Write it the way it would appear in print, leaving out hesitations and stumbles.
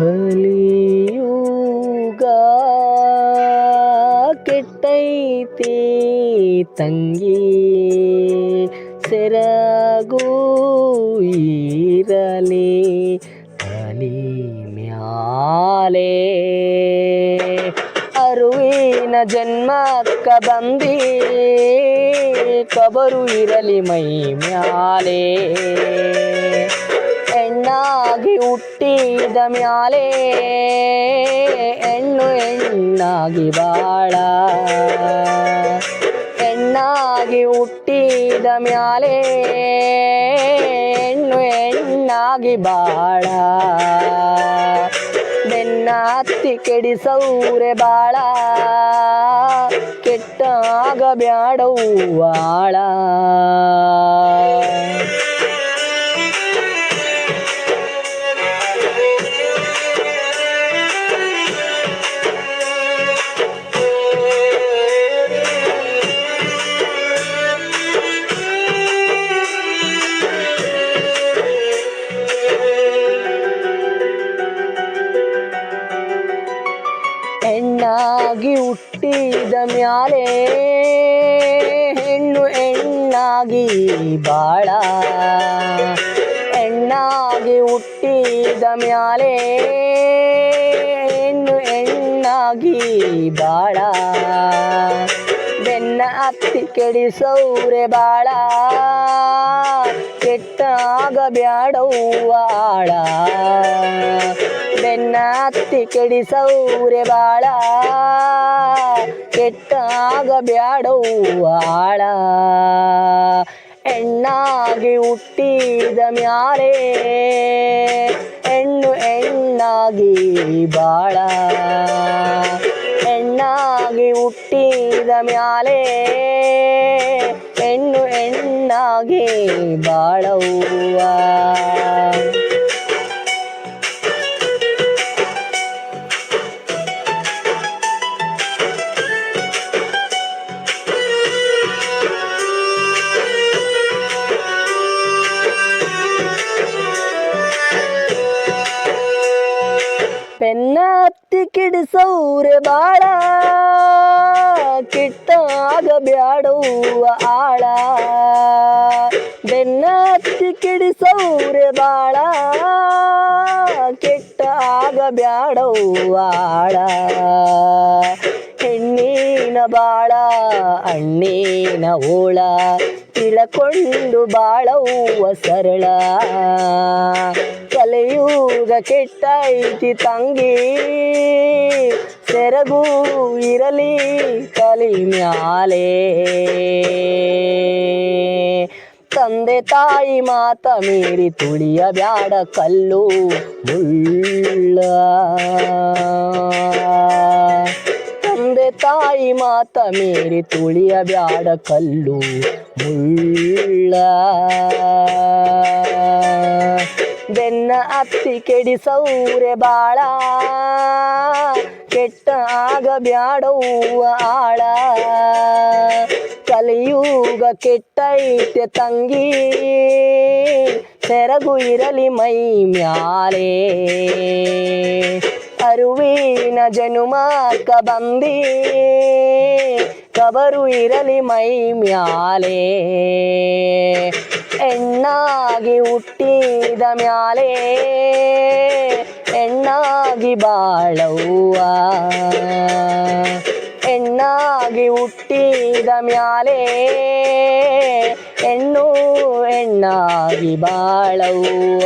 ಕಲಿಯುಗ ಕೆಟ್ಟೈತಿ ತಂಗಿ ಸೆರಗು ಇರಲಿ ತಲಿ ಮ್ಯಾಲೆ ಅರುವಿನ ಜನ್ಮಕ್ಕ ಬಂದಿ ಕಬರು ಇರಲಿ ಮೈ ಮ್ಯಾಲೆ ಹೆಣ್ಣಾಗಿ ಹುಟ್ಟಿದ ಮ್ಯಾಲೆ ಹೆಣ್ಣು ಹೆಣ್ಣಾಗಿ ಬಾಳ ಹೆಣ್ಣಾಗಿ ಹುಟ್ಟಿದ ಮ್ಯಾಲೆ ಹೆಣ್ಣು ಹೆಣ್ಣಾಗಿ ಬಾಳ ಬೆನ್ನ ಹತ್ತಿ ಕೆಡಿಸೌರೆ ಬಾಳ ಕೆಟ್ಟಾಗ ಬ್ಯಾಡವ್ವಾಳ ಹೆಣ್ಣಾಗಿ ಹುಟ್ಟಿದ ಮ್ಯಾಲೆ ಹೆಣ್ಣು ಹೆಣ್ಣಾಗಿ ಬಾಳ ಹೆಣ್ಣಾಗಿ ಹುಟ್ಟಿದ ಮ್ಯಾಲೆ ಹೆಣ್ಣು ಹೆಣ್ಣಾಗಿ ಬಾಳ ಬೆನ್ನ ಹತ್ತಿ ಕೆಡಿಸೌರೆ ಬಾಳ ಕೆಟ್ಟಾಗ ಬ್ಯಾಡವ್ವಾಳ ಬೆನ್ನ ಹತ್ತಿ ಕೆಡಿಸೌರೆ ಬಾಳ ಕೆಟ್ಟಾಗ ಬ್ಯಾಡವ್ವಾಳ ಹೆಣ್ಣಾಗಿ ಹುಟ್ಟಿದ ಮ್ಯಾಲೆ ಹೆಣ್ಣು ಹೆಣ್ಣಾಗಿ ಬಾಳ ಹೆಣ್ಣಾಗಿ ಹುಟ್ಟಿದ ಮ್ಯಾಲೆ ಹೆಣ್ಣು ಹೆಣ್ಣಾಗಿ ಬಾಳವ್ವ ಬೆನ್ನ ಹತ್ತಿ ಕಿಡಿಸೌರೆ ಬಾಳ ಕೆಟ್ಟಾಗ ಬ್ಯಾಡವ್ವ ಆಳ ಬೆನ್ನ ಹತ್ತಿ ಕಿಡಿಸೌರೆ ಬಾಳ ಕೆಟ್ಟಾಗ ಬ್ಯಾಡವ್ವ ಆಳ ಹೆಣ್ಣಿನ ಬಾಳ ಹಣ್ಣಿನ ಓಳ ತಿಳಕೊಂಡು ಬಾಳವ್ವ ಸರಳ ಕಲಿಯುಗ ಕೆಟ್ಟೈತಿ ತಂಗಿ ಸೆರಗು ಇರಲಿ ತಲಿ ಮ್ಯಾಲೆ ತಂದೆ ತಾಯಿ ಮಾತ ಮೀರಿ ತುಳಿಯ ಬ್ಯಾಡ ಕಲ್ಲು ಮುಳ್ಳ ತಂದೆ ತಾಯಿ ಮಾತ ಮೀರಿ ತುಳಿಯ ಬ್ಯಾಡ ಕಲ್ಲು ಮುಳ್ಳ ಬೆನ್ನ ಹತ್ತಿ ಕೆಡಿಸೌರೆ ಬಾಳ ಕೆಟ್ಟಾಗ ಬ್ಯಾಡವ್ವ ಆಳ ಕಲಿಯುಗ ಕೆಟ್ಟೈತೆ ತಂಗಿ ಸೆರಗು ಇರಲಿ ಮೈ ಮ್ಯಾಲೆ ಅರುವಿನ ಜನುಮಕ್ಕ ಬಂದಿ ಕಬರು ಇರಲಿ ಮೈ ಮ್ಯಾಲೆ ಹೆಣ್ಣಾಗಿ ಹುಟ್ಟಿದ ಮ್ಯಾಲೆ ಹೆಣ್ಣಾಗಿ ಬಾಳವ್ವ ಹೆಣ್ಣಾಗಿ ಹುಟ್ಟಿದ ಮ್ಯಾಲೆ ಹೆಣ್ಣು ಹೆಣ್ಣಾಗಿ ಬಾಳವ್ವ